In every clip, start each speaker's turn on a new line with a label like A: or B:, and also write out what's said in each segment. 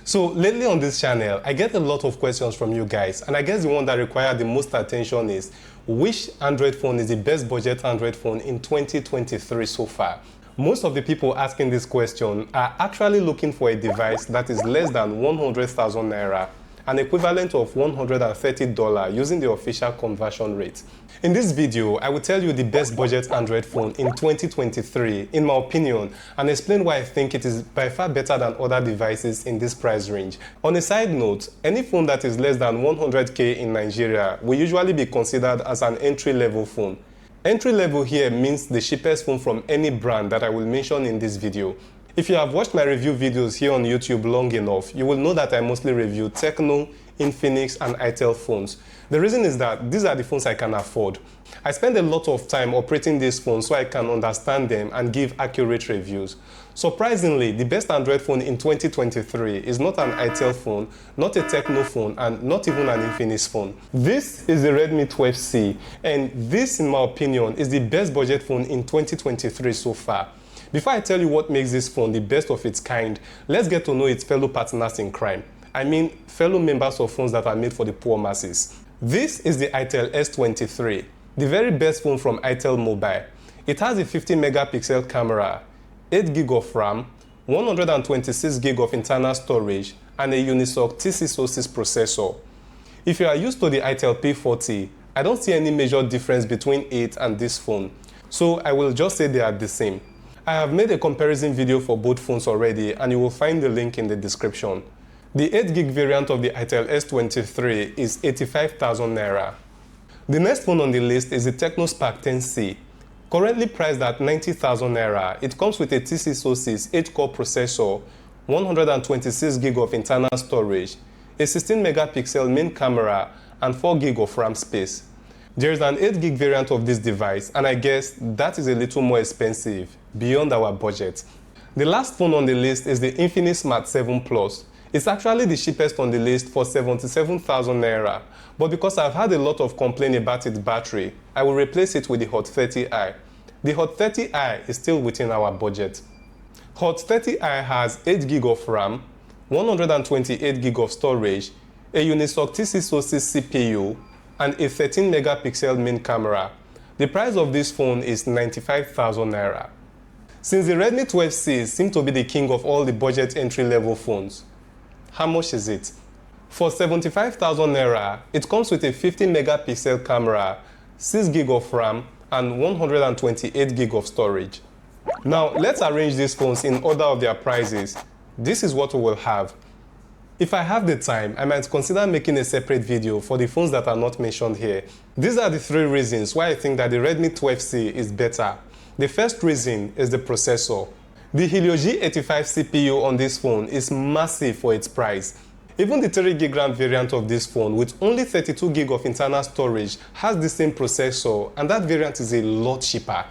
A: So lately on this channel, I get a lot of questions from you guys, and I guess the one that requires the most attention is which Android phone is the best budget Android phone in 2023 so far? Most of the people asking this question are actually looking for a device that is less than 100,000 naira, an equivalent of $130 using the official conversion rate. In this video, I will tell you the best budget Android phone in 2023, in my opinion, and explain why I think it is by far better than other devices in this price range. On a side note, any phone that is less than 100k in Nigeria will usually be considered as an entry-level phone. Entry-level here means the cheapest phone from any brand that I will mention in this video. If you have watched my review videos here on YouTube long enough, you will know that I mostly review Tecno, Infinix, and Itel phones. The reason is that these are the phones I can afford. I spend a lot of time operating these phones so I can understand them and give accurate reviews. Surprisingly, the best Android phone in 2023 is not an Itel phone, not a Tecno phone, and not even an Infinix phone. This is the Redmi 12C, and this, in my opinion, is the best budget phone in 2023 so far. Before I tell you what makes this phone the best of its kind, let's get to know its fellow partners in crime. I mean, fellow members of phones that are made for the poor masses. This is the Itel S23, the very best phone from Itel Mobile. It has a 50 megapixel camera, 8 GB of RAM, 126 GB of internal storage, and a Unisoc TC06 processor. If you are used to the Itel P40, I don't see any major difference between it and this phone, so I will just say they are the same. I have made a comparison video for both phones already, and you will find the link in the description. The 8GB variant of the Itel S23 is 85,000 naira. The next phone on the list is the Tecno Spark 10C. Currently priced at 90,000 naira, it comes with a TC06 8-core processor, 126 GB of internal storage, a 16 megapixel main camera, and 4 GB of RAM space. There is an 8GB variant of this device, and I guess that is a little more expensive, beyond our budget. The last phone on the list is the Infinix Smart 7 Plus. It's actually the cheapest on the list for 77,000 naira, but because I've had a lot of complaints about its battery, I will replace it with the Hot 30i. The Hot 30i is still within our budget. Hot 30i has 8GB of RAM, 128GB of storage, a Unisoc TC06 CPU, and a 13 megapixel main camera. The price of this phone is 95,000 naira. Since the Redmi 12C seems to be the king of all the budget entry-level phones, how much is it? For 75,000 naira, it comes with a 50 megapixel camera, 6 GB of RAM, and 128 GB of storage. Now, let's arrange these phones in order of their prices. This is what we will have. If I have the time, I might consider making a separate video for the phones that are not mentioned here. These are the 3 reasons why I think that the Redmi 12C is better. The first reason is the processor. The Helio G85 CPU on this phone is massive for its price. Even the 3GB RAM variant of this phone with only 32 GB of internal storage has the same processor, and that variant is a lot cheaper.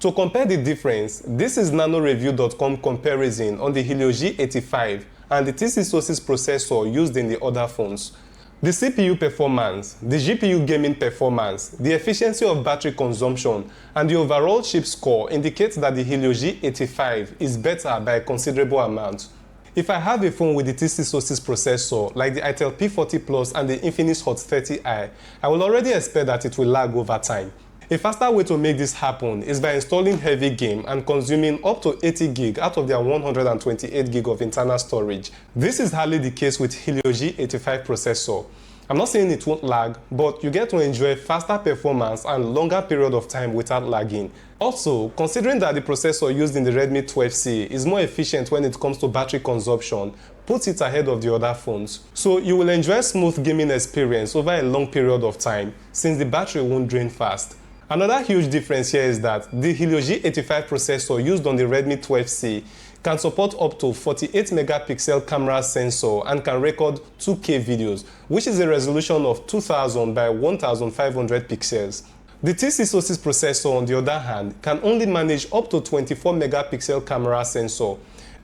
A: To compare the difference, this is nanoreview.com comparison on the Helio G85 and the TC06 processor used in the other phones. The CPU performance, the GPU gaming performance, the efficiency of battery consumption, and the overall chip score indicates that the Helio G85 is better by a considerable amount. If I have a phone with the TC06 processor, like the Itel P40 Plus and the Infinix Hot 30i, I will already expect that it will lag over time. A faster way to make this happen is by installing heavy game and consuming up to 80 GB out of their 128 GB of internal storage. This is hardly the case with Helio G85 processor. I'm not saying it won't lag, but you get to enjoy faster performance and longer period of time without lagging. Also, considering that the processor used in the Redmi 12C is more efficient when it comes to battery consumption, puts it ahead of the other phones. So you will enjoy smooth gaming experience over a long period of time since the battery won't drain fast. Another huge difference here is that the Helio G85 processor used on the Redmi 12C can support up to 48 megapixel camera sensor and can record 2K videos, which is a resolution of 2000 by 1500 pixels. The TC06 processor, on the other hand, can only manage up to 24 megapixel camera sensor.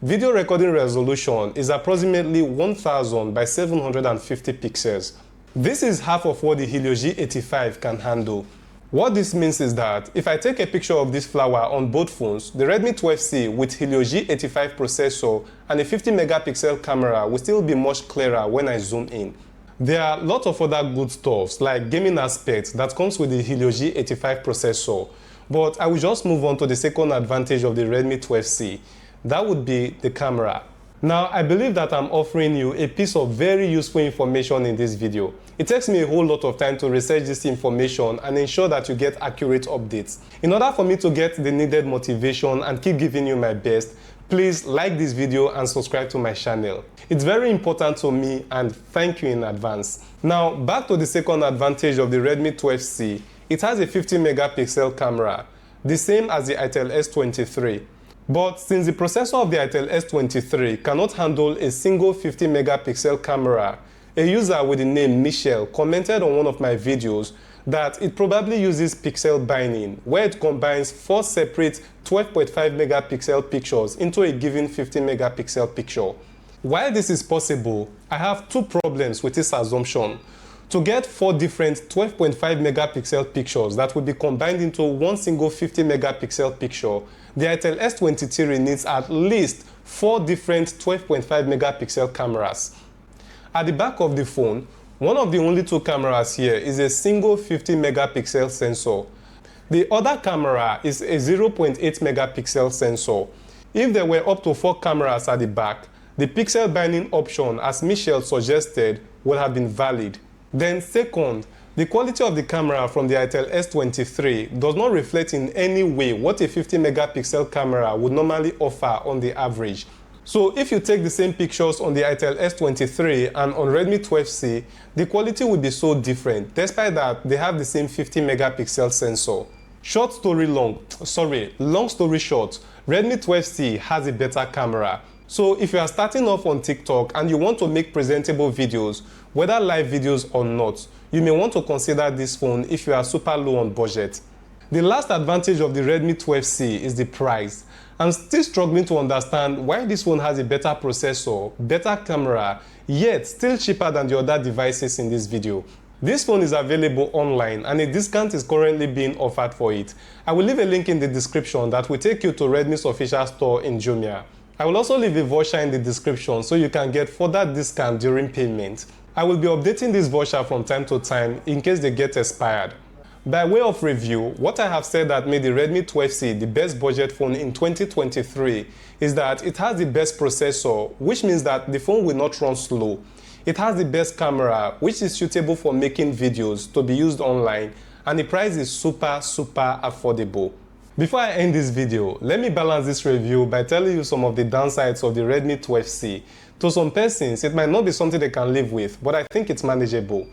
A: Video recording resolution is approximately 1000 by 750 pixels. This is half of what the Helio G85 can handle. What this means is that if I take a picture of this flower on both phones, the Redmi 12C with Helio G85 processor and a 50 megapixel camera will still be much clearer when I zoom in. There are lots of other good stuffs like gaming aspects that comes with the Helio G85 processor, but I will just move on to the second advantage of the Redmi 12C. That would be the camera. Now, I believe that I'm offering you a piece of very useful information in this video. It takes me a whole lot of time to research this information and ensure that you get accurate updates. In order for me to get the needed motivation and keep giving you my best, please like this video and subscribe to my channel. It's very important to me and thank you in advance. Now, back to the second advantage of the Redmi 12C. It has a 50 megapixel camera, the same as the Itel S23. But since the processor of the Itel S23 cannot handle a single 50 megapixel camera, a user with the name Michelle commented on one of my videos that it probably uses pixel binding, where it combines 4 separate 12.5 megapixel pictures into a given 50 megapixel picture. While this is possible, I have 2 problems with this assumption. To get 4 different 12.5 megapixel pictures that will be combined into one single 50 megapixel picture, the Itel S23 needs at least 4 different 12.5 megapixel cameras. At the back of the phone, one of the only 2 cameras here is a single 50 megapixel sensor. The other camera is a 0.8 megapixel sensor. If there were up to 4 cameras at the back, the pixel binding option, as Michelle suggested, would have been valid. Then second, the quality of the camera from the Itel S23 does not reflect in any way what a 50 megapixel camera would normally offer on the average. So if you take the same pictures on the Itel S23 and on Redmi 12C, the quality will be so different, despite that they have the same 50 megapixel sensor. Long story short, Redmi 12C has a better camera. So if you are starting off on TikTok and you want to make presentable videos, whether live videos or not, you may want to consider this phone if you are super low on budget. The last advantage of the Redmi 12C is the price. I'm still struggling to understand why this phone has a better processor, better camera, yet still cheaper than the other devices in this video. This phone is available online and a discount is currently being offered for it. I will leave a link in the description that will take you to Redmi's official store in Jumia. I will also leave a voucher in the description so you can get further discount during payment. I will be updating this voucher from time to time in case they get expired. By way of review, what I have said that made the Redmi 12C the best budget phone in 2023 is that it has the best processor, which means that the phone will not run slow. It has the best camera, which is suitable for making videos to be used online, and the price is super affordable. Before I end this video, let me balance this review by telling you some of the downsides of the Redmi 12C. To some persons, it might not be something they can live with, but I think it's manageable.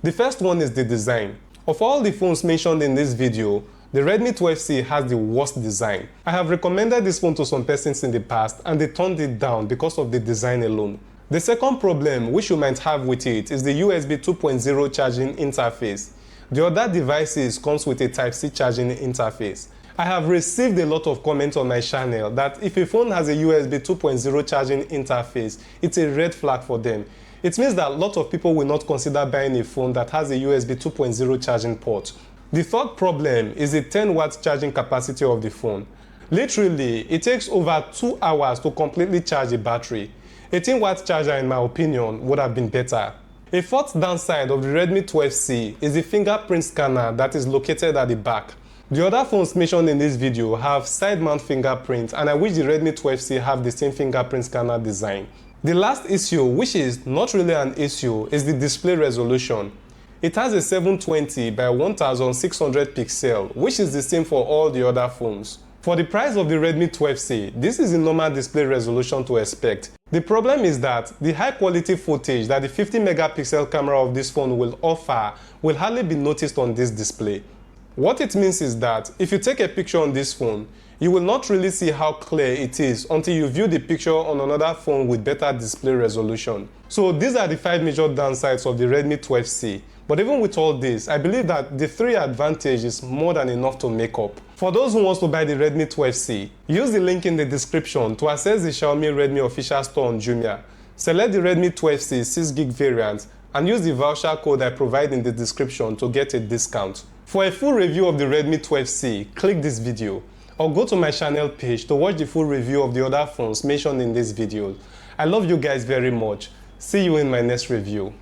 A: The first one is the design. Of all the phones mentioned in this video, the Redmi 12C has the worst design. I have recommended this phone to some persons in the past and they turned it down because of the design alone. The second problem which you might have with it is the USB 2.0 charging interface. The other devices comes with a Type-C charging interface. I have received a lot of comments on my channel that if a phone has a USB 2.0 charging interface, it's a red flag for them. It means that a lot of people will not consider buying a phone that has a USB 2.0 charging port. The third problem is the 10 watt charging capacity of the phone. Literally, it takes over 2 hours to completely charge a battery. 18 watt charger, in my opinion, would have been better. A fourth downside of the Redmi 12C is the fingerprint scanner that is located at the back. The other phones mentioned in this video have side mount fingerprint, and I wish the Redmi 12C have the same fingerprint scanner design. The last issue, which is not really an issue, is the display resolution. It has a 720 by 1600 pixel, which is the same for all the other phones. For the price of the Redmi 12C, this is the normal display resolution to expect. The problem is that the high quality footage that the 50 megapixel camera of this phone will offer will hardly be noticed on this display. What it means is that if you take a picture on this phone, you will not really see how clear it is until you view the picture on another phone with better display resolution. So these are the 5 major downsides of the Redmi 12C. But even with all this, I believe that the 3 advantages is more than enough to make up. For those who want to buy the Redmi 12C, use the link in the description to access the Xiaomi Redmi official store on Jumia. Select the Redmi 12C 6GB variant and use the voucher code I provide in the description to get a discount. For a full review of the Redmi 12C, click this video or go to my channel page to watch the full review of the other phones mentioned in this video. I love you guys very much. See you in my next review.